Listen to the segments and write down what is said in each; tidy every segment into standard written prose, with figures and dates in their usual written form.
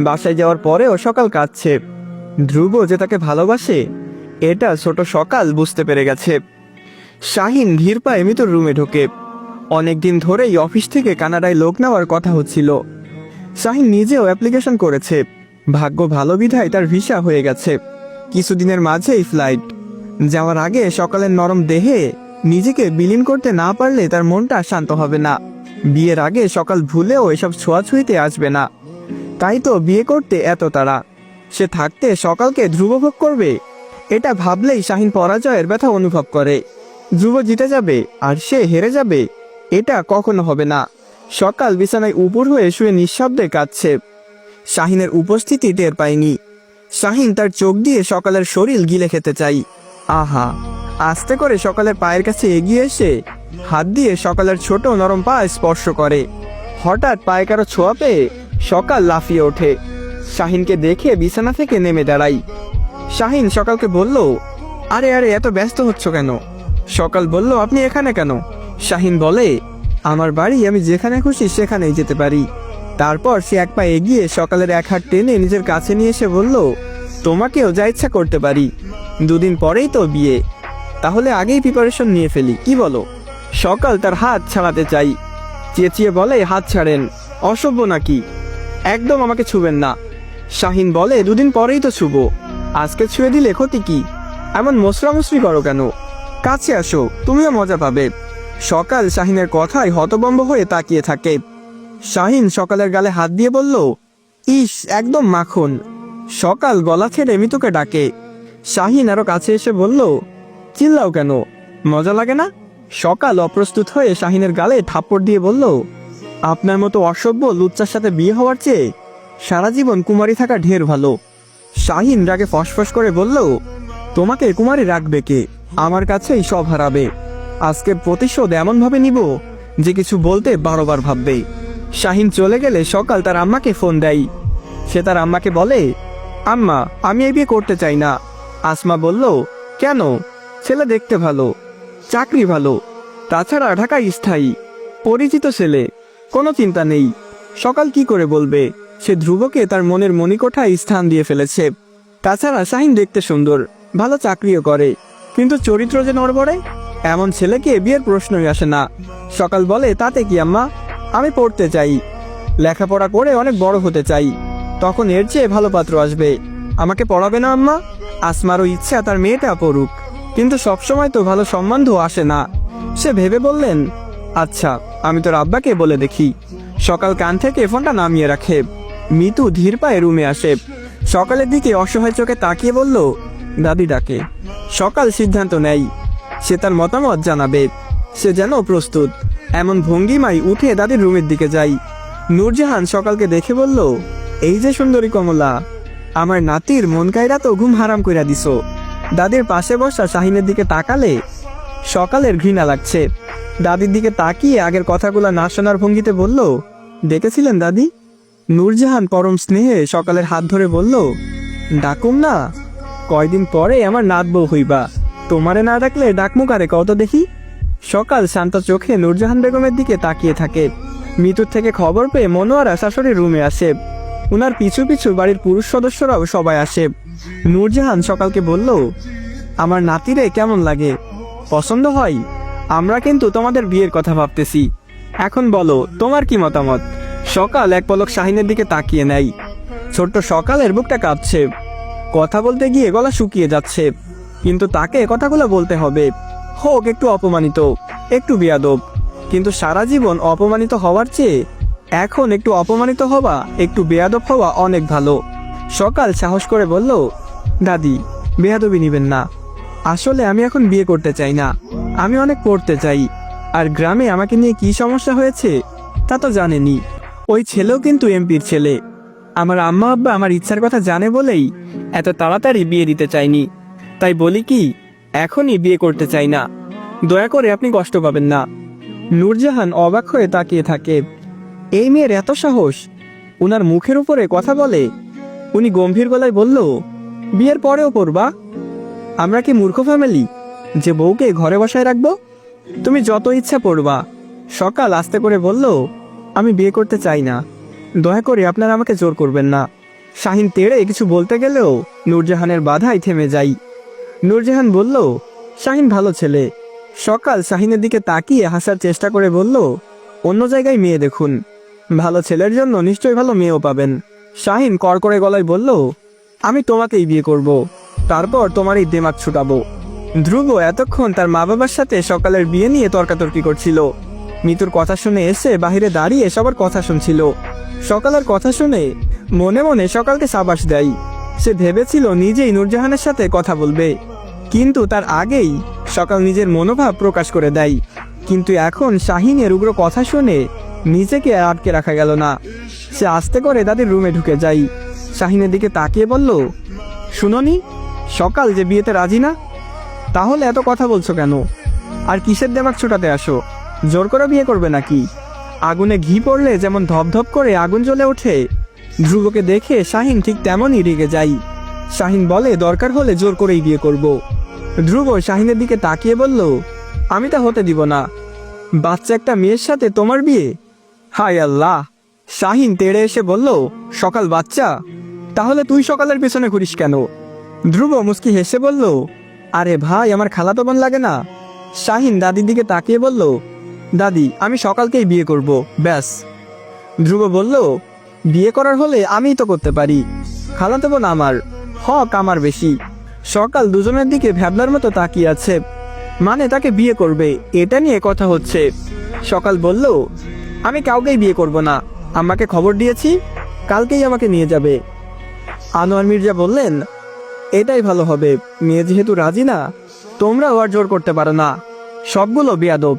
বাসায় যাওয়ার পরেও সকাল কাঁদছে। ধ্রুব যে তাকে ভালোবাসে এটা ছোট সকাল বুঝতে পেরে গেছে। শাহিন ধীর পায়ে মিতুর রুমে ঢোকে। অনেকদিন ধরেই অফিস থেকে কানাডায় লোক নেওয়ার কথা হচ্ছিল। শাহিন নিজেও অ্যাপ্লিকেশন করেছে। ভাগ্য ভালো বিধায় তার ভিসা হয়ে গেছে। কিছুদিনের মাঝেই ফ্লাইট। যাওয়ার আগে সকালের নরম দেহে নিজেকে বিলীন করতে না পারলে তার মনটা শান্ত হবে না। বিয়ের আগে সকাল ভুলেও এসব ছোঁয়াছুঁইতে আসবে না। তাই তো বিয়ে করতে এত তাড়া। সে থাকতে সকালকে ধ্রুব ভোগ করবে, এটা ভাবলেই শাহিন পরাজয়ের ব্যথা অনুভব করে। ধ্রুব জিতে যাবে আর সে হেরে যাবে, এটা কখনো হবে না। সকাল বিছানায় উপর হয়ে শুয়ে নিঃশব্দে কাঁদছে। শাহিনের উপস্থিতি টের পায়নি। শাহিন তার চোখ দিয়ে সকালের শরীর গিলে খেতে চাই। আহা! আস্তে করে সকালের পায়ের কাছে এগিয়ে এসে হাত দিয়ে সকালের ছোট নরম পা স্পর্শ করে। হঠাৎ পায়ে কারো ছোঁয়া পেয়ে সকাল লাফিয়ে ওঠে। শাহিনকে দেখে বিছানা থেকে নেমে দাঁড়াই। শাহিন সকালকে বলল, আরে আরে এত ব্যস্ত হচ্ছ কেন? সকাল বলল, আপনি এখানে কেন? শাহিন বলে, আমার বাড়ি, আমি যেখানে খুশি সেখানেই যেতে পারি। তারপর সে এক পা এগিয়ে সকালের এক হাত টেনে নিজের কাছে নিয়ে এসে বলল, তোমাকেও যা ইচ্ছা করতে পারি। দুদিন পরেই তো বিয়ে, তাহলে আগেই প্রিপারেশন নিয়ে ফেলি, কি বলো? সকাল তার হাত ছাড়াতে চাই। চেঁচিয়ে বলে, হাত ছাড়েন, অসভ্য নাকি? একদম আমাকে ছুবেন না। শাহিন বলে, দুদিন পরেই তো ছুব, আজকে ছুঁয়ে দিলে ক্ষতি কি? এমন মশরামশরি করো কেন? কাছে আসো, তুমিও মজা পাবে। সকাল শাহিনের কথায় হতভম্ব হয়ে তাকিয়ে থাকে। শাহিন সকালের গালে হাত দিয়ে বলল, ইস, একদম মাখন। সকাল গলা ছেড়ে মিতুকে ডাকে। শাহিন আরো কাছে এসে বলল, চিল্লাও কেন, মজা লাগে না? সকাল অপ্রস্তুত হয়ে শাহিনের গালে থাপ্পড় দিয়ে বলল, আপনার মতো অসভ্য লুচ্চার সাথে বিয়ে হওয়ার চেয়ে সারা জীবন কুমারী থাকা ঢের ভালো। শাহিন রাগে ফসফস করে বলল, তোমাকে কুমারী রাখবে কে? আমার কাছেই সব হারাবে। আজকের প্রতিশোধ এমনভাবে নিব যে কিছু বলতে 12 বার ভাববে। শাহিন চলে গেলে সকাল তার আম্মাকে ফোন দেয়। সে তার আম্মাকে বলে, আম্মা, আমি এই বিয়ে করতে চাই না। আসমা বলল, কেন? ছেলে দেখতে ভালো, চাকরি ভালো, তাছাড়া ঢাকায় স্থায়ী, পরিচিত ছেলে, কোনো চিন্তা নেই। সকাল কি করে বলবে সে ধ্রুবকে তার মনের মণিকোঠায় স্থান দিয়ে ফেলেছে? তাছাড়া শাহিন দেখতে সুন্দর, ভালো চাকরিও করে, কিন্তু চরিত্র যে নড়বড়ে, এমন ছেলেকে বিয়ের প্রশ্নই আসে না। সকাল বলে, তাতে কি আম্মা, আমি পড়তে চাই, লেখাপড়া করে অনেক বড় হতে চাই, তখন এর চেয়ে ভালো পাত্র আসবে। আমাকে পড়াবে না আম্মা? আসমারও ইচ্ছা তার মেয়েটা পড়ুক, কিন্তু সবসময় তো ভালো সম্বন্ধ আসে না। সে ভেবে বললেন, আচ্ছা, আমি তোর আব্বাকে বলে দেখি। সকাল কান থেকে ফোনটা নামিয়ে রাখে। মিতু ধীর পায়ে রুমে আসে। সকালের দিকে অসহায় চোখে তাকিয়ে বলল, দাদি ডাকে। সকাল সিদ্ধান্ত নেয়, সে তার মতামত জানাবে। সে যেন প্রস্তুত, এমন ভঙ্গিমায় উঠে দাদির রুমের দিকে যায়। নূরজাহান সকালকে দেখে বলল, এই যে সুন্দরী কমলা, আমার নাতির মন কায়রা তো ঘুম হারাম কইরা দিছো। দাদির পাশে বসা শাহিনের দিকে তাকালে সকালের ঘৃণা লাগছে। দাদির দিকে তাকিয়ে আগের কথাগুলো না শোনার ভঙ্গিতে বলল, ডেকেছিলেন দাদি? নূরজাহান পরম স্নেহে সকালের হাত ধরে বলল, ডাকুম না? কয়দিন পরে আমার নাত বউ হইবা, তোমারে না ডাকলে ডাকমু কারে কত দেখি? সকাল শান্ত চোখে নূরজাহান বেগমের দিকে তাকিয়ে থাকে। মিতুর থেকে খবর পেয়ে মনোয়ারা শাশুড়ির রুমে আসে। উনার পিছু পিছু বাড়ির পুরুষ সদস্যরাও সবাই আসে। নূরজাহান সকালকে বলল, আমার নাতিরে কেমন লাগে? পছন্দ হয়? আমরা কিন্তু তোমাদের বিয়ের কথা ভাবতেছি, এখন বলো তোমার কি মতামত? সকাল এক পলক শাহিনের দিকে তাকিয়ে নেয়। ছোট্ট সকালের বুকটা কাঁপছে। কথা বলতে গিয়ে গলা শুকিয়ে যাচ্ছে, কিন্তু তাকে কথাগুলো বলতে হবে। হোক একটু অপমানিত, একটু বেয়াদব, কিন্তু সারা জীবন অপমানিত হওয়ার চেয়ে এখন একটু অপমানিত হওয়া, একটু বেয়াদব হওয়া অনেক ভালো। সকাল সাহস করে বলল, দাদি, বেয়াদবি নিবেন না। আসলে আমি এখন বিয়ে করতে চাই না, আমি অনেক পড়তে চাই। আর গ্রামে আমাকে নিয়ে কি সমস্যা হয়েছে তা তো জানেনি। ওই ছেলেও কিন্তু এমপির ছেলে। আমার আম্মা আব্বা আমার ইচ্ছার কথা জানে বলেই এত তাড়াতাড়ি বিয়ে দিতে চাইনি। তাই বলি কি, এখনই বিয়ে করতে চাই না, দয়া করে আপনি কষ্ট পাবেন না। নূরজাহান অবাক হয়ে তাকিয়ে থাকে। এই মেয়ের এত সাহস, উনার মুখের উপরে কথা বলে। উনি গম্ভীর গলায় বলল, বিয়ের পরেও পড়বা? আমরা কি মূর্খ ফ্যামিলি যে বউকে ঘরে বসায় রাখবো? তুমি যত ইচ্ছা পড়বা। সকাল আস্তে করে বলল, আমি বিয়ে করতে চাই না, দয়া করে আপনারা আমাকে জোর করবেন না। শাহিন তেড়ে কিছু বলতে গেলেও নূরজাহানের বাধায় থেমে যায়। নূরজাহান বলল, শাহিন ভালো ছেলে। সকাল শাহিনের দিকে তাকিয়ে হাসার চেষ্টা করে বলল, অন্য জায়গায় মেয়ে দেখুন, ভালো ছেলের জন্য নিশ্চয়ই ভালো মেয়েও পাবেন। শাহিন কড়কড়ে গলায় বলল, আমি তোমাকেই বিয়ে করব, তারপর তোমার এই দেমাগ ছুটাবো। ধ্রুব এতক্ষণ তার মা বাবার সাথে সকালের বিয়ে নিয়ে তর্কাতর্কি করছিল। মিতুর কথা শুনে এসে বাহিরে দাঁড়িয়ে সবার কথা শুনছিল। সকালের কথা শুনে মনে মনে সকালকে সাবাস দেয়। সে ভেবেছিল নিজেই নূরজাহানের সাথে কথা বলবে, কিন্তু তার আগেই সকাল নিজের মনোভাব প্রকাশ করে দেয়। কিন্তু এখন শাহিনের উগ্র কথা শুনে নিজেকে আটকে রাখা গেল না। সে আস্তে করে তাদের রুমে ঢুকে যায়। শাহিনের দিকে তাকিয়ে বলল, শুনোনি, সকাল যে বিয়েতে রাজি না? তাহলে এত কথা বলছো কেন? আর কিসের দেমাগ ছোটাতে আসো? জোর করে বিয়ে করবে নাকি? আগুনে ঘি পড়লে যেমন ধপধপ করে আগুন জ্বলে ওঠে, ধ্রুবকে দেখে শাহিন ঠিক তেমনই রেগে যায়। শাহিন বলে, দরকার হলে জোর করেই বিয়ে করব। ধ্রুব শাহিনের দিকে তাকিয়ে বলল, আমি তা হতে দিব না। বাচ্চা একটা মেয়ের সাথে তোমার বিয়ে? হায় আল্লাহ! শাহিন তেড়ে এসে বলল, সকাল বাচ্চা? তাহলে তুই সকালের পেছনে ঘুরিস কেন? ধ্রুব মুস্কি হেসে বলল, আরে ভাই, আমার খালাতো বোন লাগে না? শাহিন দাদির দিকে তাকিয়ে বলল, দাদি, আমি সকালকেই বিয়ে করব, ব্যাস। ধ্রুব বলল, বিয়ে করার হলে আমিই তো করতে পারি, খালাতো বোন আমার, হক আমার বেশি। সকাল দুজনের দিকে ভ্যাবলার মতো তাকিয়ে আছে, মানে তাকে বিয়ে করবে এটা নিয়ে কথা হচ্ছে। সকাল বলল, আমি কাউকেই বিয়ে করব না, আমাকে খবর দিয়েছি, কালকেই আমাকে নিয়ে যাবে। আনোয়ার মির্জা বললেন, এটাই ভালো হবে, মেয়ে যেহেতু রাজি না, তোমরাও আর জোর করতে পারো না, সবগুলো বেয়াদব।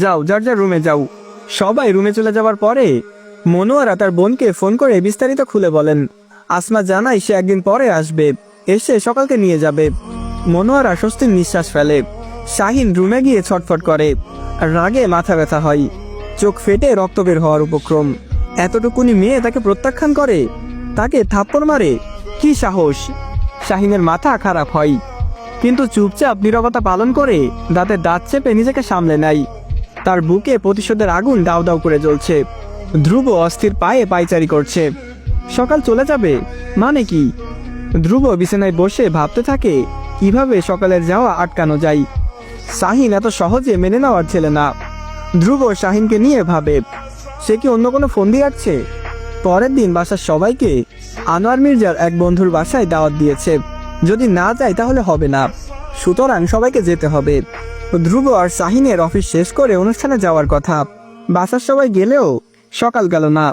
যাও, যার যার রুমে যাও। সবাই রুমে চলে যাওয়ার পরে মনোয়ারা তার বোনকে ফোন করে বিস্তারিত খুলে বলেন। আসমা জানায় সে একদিন পরে আসবে, এসে সকালকে নিয়ে যাবে। মনোয়ারা স্বস্তির নিঃশ্বাস ফেলে। শাহিন রুমে গিয়ে ছটফট করে, রাগে মাথা ব্যথা হয়, চোখ ফেটে রক্ত বের হওয়ার উপক্রম। এতটুকুনি মেয়ে তাকে প্রত্যাখ্যান করে, তাকে থাপ্পড় মারে, কি সাহস! শাহিনের মাথা খারাপ হয়, কিন্তু চুপচাপ নীরবতা পালন করে দাঁতে দাঁত চেপে নিজেকে সামলে নেয়। তার বুকে প্রতিশোধের আগুন দাউ দাউ করে জ্বলছে। ধ্রুব অস্থির পায়ে পায়চারি করছে। সকাল চলে যাবে মানে কি? ধ্রুব বিছানায় বসে ভাবতে থাকে কিভাবে সকালের যাওয়া আটকানো যায়। শাহিন এত সহজে মেনে নেওয়ার ছেলে না। ধ্রুব শাহিনকে নিয়ে ভাবে, সে কি অন্য কোনো ফোন দিয়ে আসছে? পরের দিন বাসার সবাইকে আনোয়ার মির্জার এক বন্ধুর বাসায় দাওয়াত দিয়েছে। যদি না যায় তাহলে হবে না, সুতরাং সবাইকে যেতে হবে। ধ্রুব আর শাহিনের অফিস শেষ করে অনুষ্ঠানে যাওয়ার কথা। বাসার সবাই গেলেও সকাল গেল না।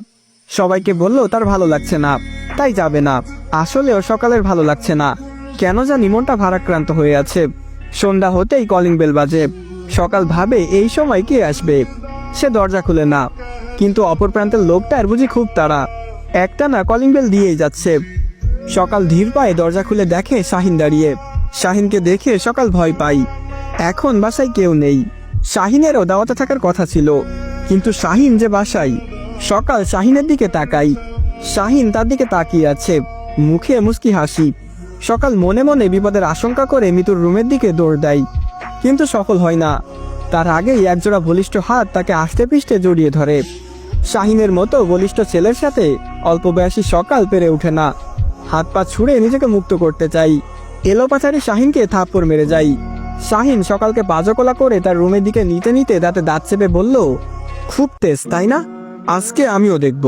সবাইকে বলল তার ভালো লাগছে না, তাই যাবে না। আসলেও সকালের ভালো লাগছে না, কেন জানি মনটা ভারাক্রান্ত হয়ে আছে। সন্ধ্যা হতেই কলিং বেল বাজে। সকাল ভাবে এই সময় কে আসবে, সে দরজা খুলে না, কিন্তু অপর প্রান্তের লোকটার বুঝি খুব তাড়া, একটানা কলিং বেল দিয়েই যাচ্ছে। সকাল ধীর পায়ে দরজা খুলে দেখে শাহিন দাঁড়িয়ে। শাহিনকে দেখে সকাল ভয় পায়। এখন বাসায় কেউ নেই। শাহিনেরও দাওয়াতে থাকার কথা ছিল, কিন্তু শাহিন যে বাসায়। সকাল শাহিনের দিকে তাকাই, শাহিন তার দিকে তাকিয়ে আছে, মুখে মুস্কি হাসি। সকাল মনে মনে বিপদের আশঙ্কা করে মিতুর রুমের দিকে দৌড় দেয়, কিন্তু সফল হয় না। তার আগেই একজোড়া বলিষ্ঠ হাত তাকে আষ্টে পৃষ্ঠে জড়িয়ে ধরে। শাহিনের মতো বলিষ্ঠ ছেলের সাথে অল্প বয়সী সকাল পেরে ওঠে না। হাত পা ছুঁড়ে নিজেকে মুক্ত করতে চাই, এলোপাথারি শাহিনকে থাপ্পড় মেরে যাই। শাহিন সকালকে পাজকলা করে তার রুমের দিকে নিতে নিতে দাঁতে দাঁত চেপে বলল, খুব তেজ তাই না? আজকে আমিও দেখব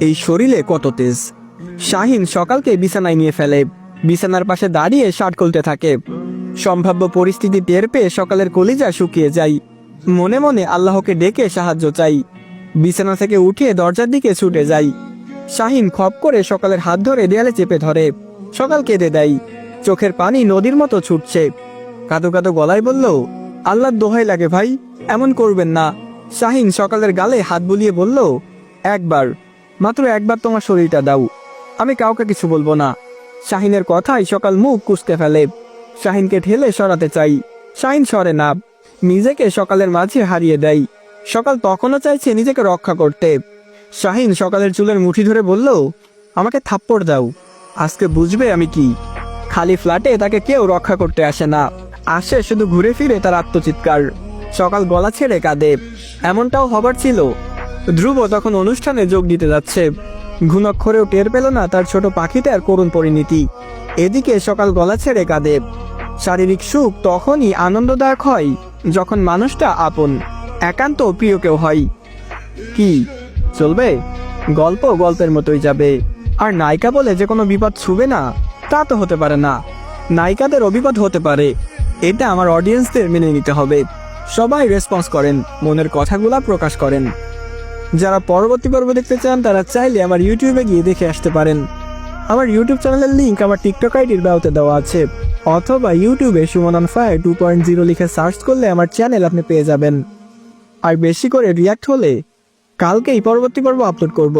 এই শরীরে কত তেজ। শাহিন সকালকে বিছানায় নিয়ে ফেলে, বিছানার পাশে দাঁড়িয়ে শার্ট খুলতে থাকে। সম্ভাব্য পরিস্থিতি টের পেয়ে সকালের কলিজা শুকিয়ে যায়। মনে মনে আল্লাহকে ডেকে সাহায্য চাই। বিছানা থেকে উঠে দরজার দিকে ছুটে যাই। শাহিন খপ করে সকালের হাত ধরে দেয়ালে চেপে ধরে। সকাল কেঁদে দেয়, চোখের পানি নদীর মতো ছুটছে। কাঁদো কাঁদো গলায় বলল, আল্লাহর দোহাই লাগে ভাই, এমন করবেন না। শাহিন সকালের গালে হাত বুলিয়ে বলল, একবার, মাত্র একবার তোমার শরীরটা দাও, আমি কাউকে কিছু বলবো না। শাহিনের কথায় সকাল মুখ কুঁচকে ফেলে। শাহিনকে ঠেলে সরাতে চাই, শাহিন সরে না, নিজেকে সকালের মাঝে হারিয়ে দেয়। সকাল তখনও চাইছে নিজেকে রক্ষা করতে। শাহিন সকালের চুলের মুঠি ধরে বলল, আমাকে থাপ্পড় দাও, আজকে বুঝবে আমি কি। খালি ফ্ল্যাটে তাকে কেউ রক্ষা করতে আসে না, আসে শুধু ঘুরে ফিরে তার আত্মচিৎকার। সকাল গলা ছেড়ে কাঁদে। এমনটাও হবার ছিল। ধ্রুব তখন অনুষ্ঠানে যোগ দিতে যাচ্ছে। ঘুণাক্ষরেও টের পেল না তার ছোট পাখিটার করুণ পরিণতি। এদিকে সকাল গলা ছেড়ে কাঁদে। শারীরিক সুখ তখনই আনন্দদায়ক হয় যখন মানুষটা আপন, একান্ত প্রিয় কেউ হয়। কি চলবে? গল্প গল্পের মতোই যাবে। আর নায়িকা বলে যে কোনো বিপদ ছুবে না, তা তো হতে পারে না। নায়িকাদের অবিপদ হতে পারে, এটা আমার অডিয়েন্সদের মেনে নিতে হবে। সবাই রেসপন্স করেন, মনের কথাগুলা প্রকাশ করেন। যারা পরবর্তী পর্ব দেখতে চান তারা চাইলে আমার ইউটিউবে গিয়ে দেখে আসতে পারেন। আমার ইউটিউব চ্যানেলের লিংক আমার টিকটক আইডির বায়োতে দেওয়া আছে, অথবা ইউটিউবে সুমন অন ফায়ার 2.0 লিখে সার্চ করলে আমার চ্যানেল আপনি পেয়ে যাবেন। আর বেশি করে রিয়াক্ট হলে কালকেই পরবর্তী পর্ব আপলোড করব।